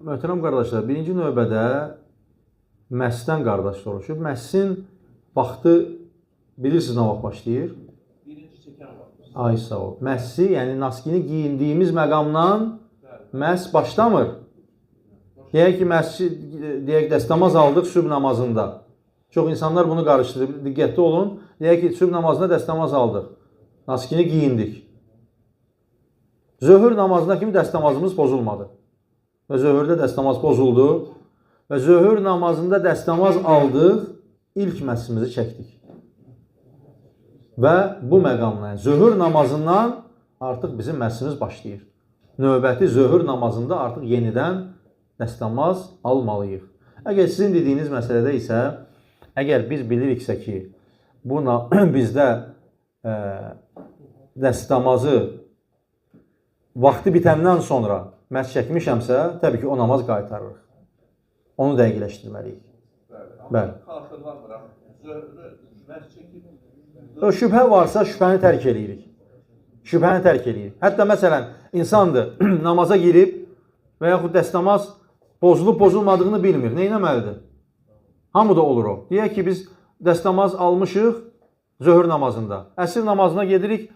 Möhtərəm qardaşlar, birinci növbədə məhsdən qardaş soruşub. Məhsin vaxtı bilirsiniz nə vaxt başlayır? Birinci çəkən vaxt. Ay sağ ol. Məhsi, yəni naskini giyindiyimiz məqamdan məhs başlamır. Deyək ki, deyək dəstəmaz aldıq sübh namazında. Çox insanlar bunu qarışdırır. Diqqətli olun. Deyək ki, sübh namazında dəstəmaz aldıq. Naskini giyindik. Zöhr namazına kimi dəstəmazımız pozulmadı. Və zöhrdə dəstəmaz pozuldu. Və zöhr namazında dəstəmaz aldıq, ilk məhsimizi çəkdik. Və bu məqamla, zöhr namazından artıq bizim məhsimiz başlayır. Növbəti zöhr namazında artıq yenidən dəstəmaz almalıyıq. Əgər sizin dediyiniz məsələdə isə, əgər biz biliriksə ki, bizdə dəstəmazı vaxtı bitəndən sonra məhs çəkmişəmsə, təbii ki, o namaz qaytarırıq. Onu dəqiqləşdirməliyik. Bəli. Xatırlamıram. Zöhrü məhs çəkib. Şübhə varsa şübhəni tərk edirik. Şübhəni tərk edirik. Hətta məsələn, insandır, namaza girib və yaxud dəstəmaz pozulub-pozulmadığını bilmir. Nə etməlidir? Hamıda olur o. Deyək ki, biz dəstəmaz almışıq zöhr namazında. Əsr namazına gedirik,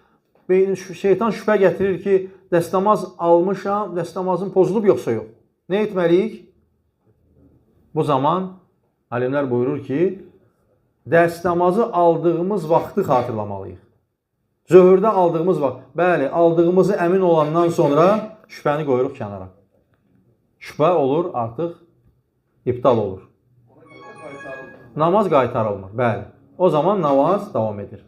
şeytan şübhə gətirir ki, dəstəmaz almışam, dəstəmazın pozulub yoxsa yox. Nə etməliyik? Bu zaman alimlər buyurur ki, dəstəmazı aldığımız vaxtı xatırlamalıyıq. Zöhrdə aldığımız vaxt, bəli, aldığımızı əmin olandan sonra şübhəni qoyuruq kənara. Şübhə olur, artıq iptal olur. Namaz qaytarılmır, bəli. O zaman namaz davam edir.